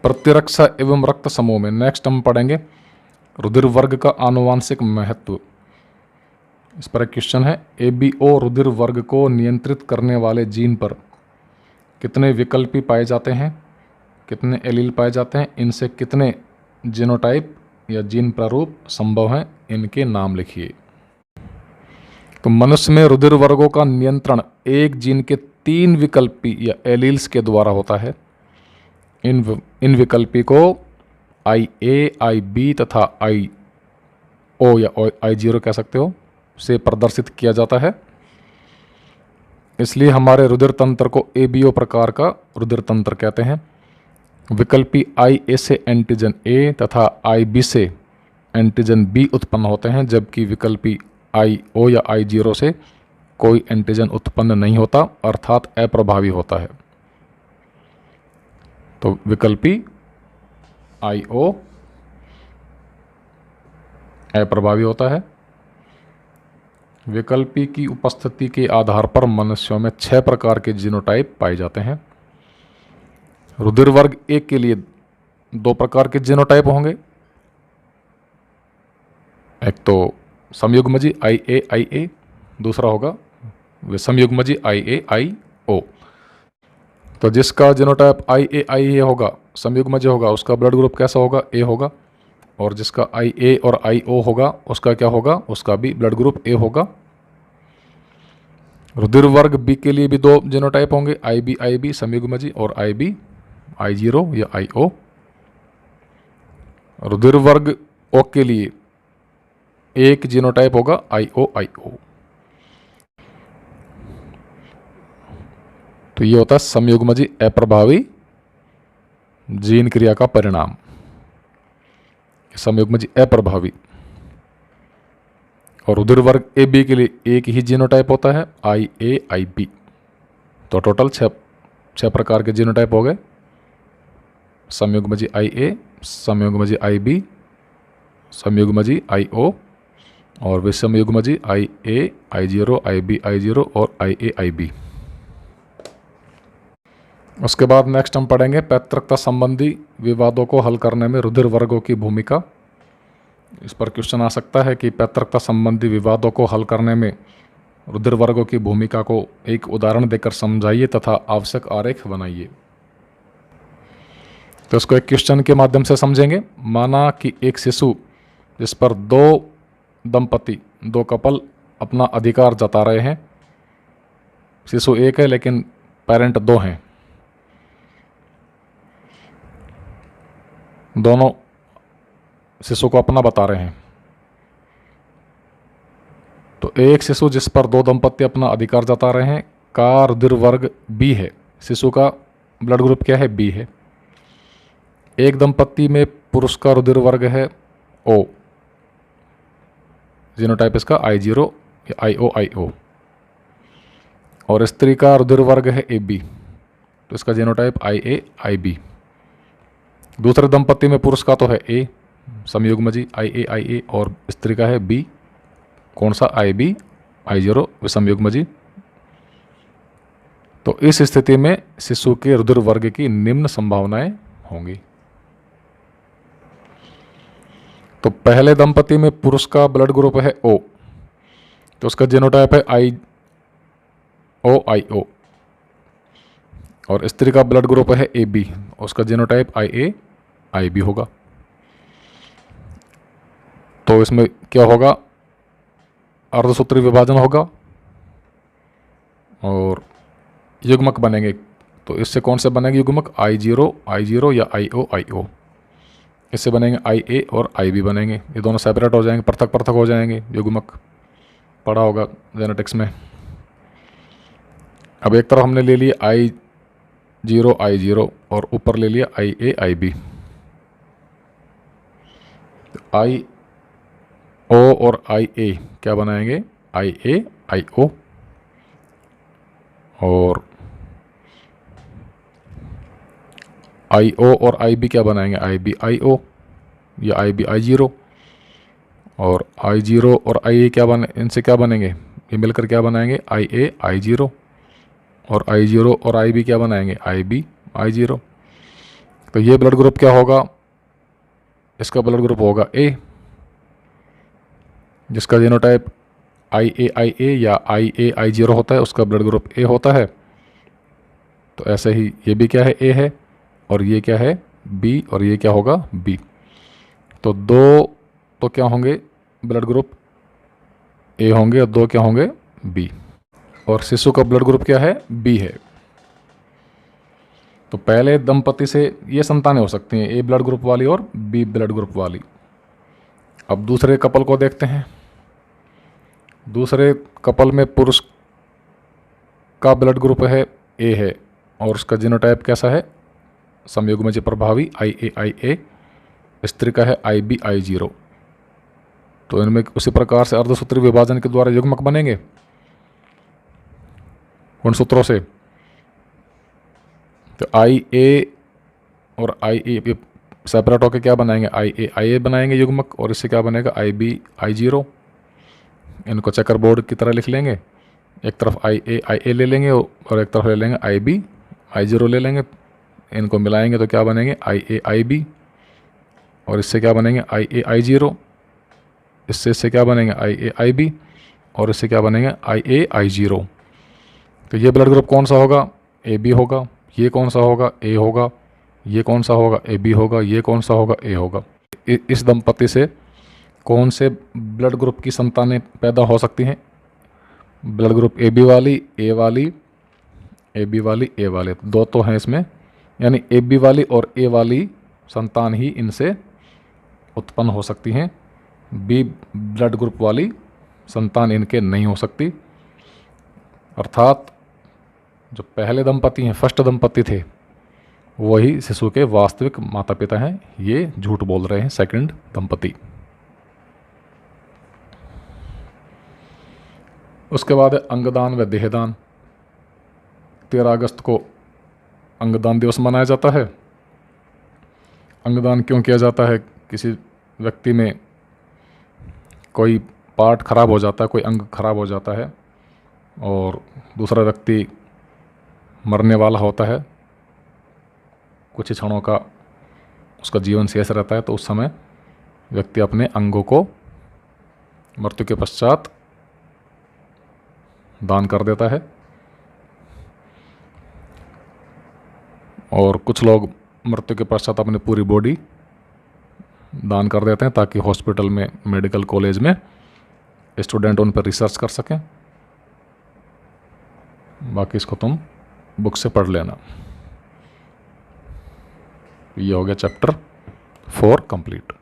प्रतिरक्षा एवं रक्त समूह में नेक्स्ट हम पढ़ेंगे रुधिर वर्ग का आनुवांशिक महत्व। इस पर एक क्वेश्चन है, एबीओ रुधिर वर्ग को नियंत्रित करने वाले जीन पर कितने विकल्पी पाए जाते हैं, कितने एलील पाए जाते हैं, इनसे कितने जीनोटाइप या जीन प्रारूप संभव हैं, इनके नाम लिखिए। तो मनुष्य में रुधिर वर्गों का नियंत्रण एक जीन के 3 विकल्पी या एलील्स के द्वारा होता है। इन विकल्पी को IA, IB तथा IO या I0 कह सकते हो से प्रदर्शित किया जाता है। इसलिए हमारे रुधिर तंत्र को ABO प्रकार का रुधिर तंत्र कहते हैं। विकल्पी IA से एंटीजन A तथा IB से एंटीजन B उत्पन्न होते हैं, जबकि विकल्पी IO या I0 से कोई एंटीजन उत्पन्न नहीं होता, अर्थात अप्रभावी होता है। तो विकल्पी IO अप्रभावी होता है। विकल्पी की उपस्थिति के आधार पर मनुष्यों में 6 प्रकार के जीनोटाइप पाए जाते हैं। रुधिर वर्ग A के लिए 2 प्रकार के जीनोटाइप होंगे, एक तो संयुग्मजी IA, IA, दूसरा होगा विषमयुग्मजी IA, IO। तो जिसका जीनोटाइप IA, IA होगा, संयुग्मजी होगा, उसका ब्लड ग्रुप कैसा होगा, A होगा, और जिसका IA और IO होगा उसका क्या होगा, उसका भी ब्लड ग्रुप A होगा। रुधिर वर्ग B के लिए भी 2 जीनोटाइप होंगे, IB, IB संयुग्मजी और IB, I0 या IO। रुधिर वर्ग O के लिए एक जीनोटाइप होगा, IO, IO। तो ये होता है संयुग्मजी अप्रभावी जीन क्रिया का परिणाम, संयुग्मजी अप्रभावी। और रुधिर वर्ग AB के लिए एक ही जीनोटाइप होता है, IA, IB। तो टोटल 6 प्रकार के जीनोटाइप हो गए, संयुग्मजी IA, संयुग्मजी IB, संयुग्मजी IO और विषमयुग्मजी IA, I0, IB, I0 और IA, IB। उसके बाद नेक्स्ट हम पढ़ेंगे पैतृकता संबंधी विवादों को हल करने में रुधिर वर्गों की भूमिका। इस पर क्वेश्चन आ सकता है कि पैतृकता संबंधी विवादों को हल करने में रुधिर वर्गों की भूमिका को एक उदाहरण देकर समझाइए तथा आवश्यक आरेख बनाइए। तो इसको एक क्वेश्चन के माध्यम से समझेंगे। माना कि एक शिशु जिस पर 2 दंपति, 2 कपल अपना अधिकार जता रहे हैं, शिशु एक है लेकिन पेरेंट 2 हैं, दोनों शिशु को अपना बता रहे हैं। तो एक शिशु जिस पर 2 दंपति अपना अधिकार जता रहे हैं का रुधिर वर्ग B है, शिशु का ब्लड ग्रुप क्या है, B है। एक दंपति में पुरुष का रुधिर वर्ग है O, जीनोटाइप इसका I0 या IO, IO, और स्त्री का रुधिर वर्ग है AB, तो इसका जीनोटाइप IA, IB। दूसरे दंपति में पुरुष का तो है A, संयुग्मजी IA, IA, और स्त्री का है B, कौन सा, IB, I0 विषमयुग्मजी। तो इस स्थिति में शिशु के रुधिर वर्ग की निम्न संभावनाएं होंगी। तो पहले दंपति में पुरुष का ब्लड ग्रुप है O, तो उसका जीनोटाइप है IO, IO, और स्त्री का ब्लड ग्रुप है AB, उसका जीनोटाइप IA, IB होगा। तो इसमें क्या होगा, अर्धसूत्री विभाजन होगा और युग्मक बनेंगे। तो इससे कौन से बनेंगे युग्मक, I0, I0 या IO, IO। इससे बनेंगे IA और IB बनेंगे, ये दोनों सेपरेट हो जाएंगे, पृथक पृथक हो जाएंगे युग्मक, पढ़ा होगा जेनेटिक्स में। अब एक तरफ हमने ले लिया I0, I0 और ऊपर ले लिया IA, IB। IO और IA क्या बनाएंगे, IA, IO, और IO और IB क्या बनाएंगे, IB, IO या IB, I0, और I0 और IA क्या बने, इनसे क्या बनेंगे, ये मिलकर क्या बनाएंगे, IA, I0, और I0 और IB क्या बनाएंगे, IB, I0। तो ये ब्लड ग्रुप क्या होगा, इसका ब्लड ग्रुप होगा ए, जिसका जीनोटाइप IA या IA I0 होता है, उसका ब्लड ग्रुप ए होता है। तो ऐसे ही ये भी क्या है, ए है, और ये क्या है, बी, और ये क्या होगा, बी। तो दो तो क्या होंगे, ब्लड ग्रुप ए होंगे, और दो क्या होंगे, बी। और शिशु का ब्लड ग्रुप क्या है, बी है। तो पहले दंपति से ये संतानें हो सकती हैं, ए ब्लड ग्रुप वाली और बी ब्लड ग्रुप वाली। अब दूसरे कपल को देखते हैं। दूसरे कपल में पुरुष का ब्लड ग्रुप है ए है, और उसका जीनोटाइप कैसा है, संयुग्मज प्रभावी IAIA। स्त्री का है IBI0। तो इनमें उसी प्रकार से अर्धसूत्री विभाजन के द्वारा युग्मक बनेंगे गुणसूत्रों से। तो IA और IA सेपरेट होकर क्या बनाएंगे, IAIA बनाएंगे युग्मक, और इससे क्या बनेगा, IBI0। इनको चेकर बोर्ड की तरह लिख लेंगे, एक तरफ IAIA ले लेंगे और एक तरफ ले लेंगे IBI0 ले लेंगे। इनको मिलाएंगे तो क्या बनेंगे, IAIB, और इससे क्या बनेंगे, IAI0। इससे क्या बनेंगे, IAIB, और इससे क्या बनेंगे, IAI0। तो ये ब्लड ग्रुप कौन सा होगा, AB होगा। ये कौन सा होगा, A होगा। ये कौन सा होगा, AB होगा। ये कौन सा होगा, A होगा। इस दंपति से कौन से ब्लड ग्रुप की संतानें पैदा हो सकती हैं, ब्लड ग्रुप AB वाली, A वाली, AB वाली, A वाले। दो तो हैं इसमें, यानी AB वाली और A वाली संतान ही इनसे उत्पन्न हो सकती हैं। B ब्लड ग्रुप वाली संतान इनके नहीं हो सकती। अर्थात जो पहले दंपति हैं, फर्स्ट दंपति थे, वही शिशु के वास्तविक माता पिता हैं। ये झूठ बोल रहे हैं सेकंड दंपति। उसके बाद है अंगदान व देहदान। 13 अगस्त को अंगदान दिवस मनाया जाता है। अंगदान क्यों किया जाता है, किसी व्यक्ति में कोई पार्ट खराब हो जाता है, कोई अंग खराब हो जाता है, और दूसरा व्यक्ति मरने वाला होता है, कुछ ही क्षणों का उसका जीवन शेष रहता है, तो उस समय व्यक्ति अपने अंगों को मृत्यु के पश्चात दान कर देता है। और कुछ लोग मृत्यु के पश्चात अपनी पूरी बॉडी दान कर देते हैं, ताकि हॉस्पिटल में, मेडिकल कॉलेज में स्टूडेंट उन पर रिसर्च कर सकें। बाकी इसको तुम बुक से पढ़ लेना। ये हो गया चैप्टर 4 कंप्लीट।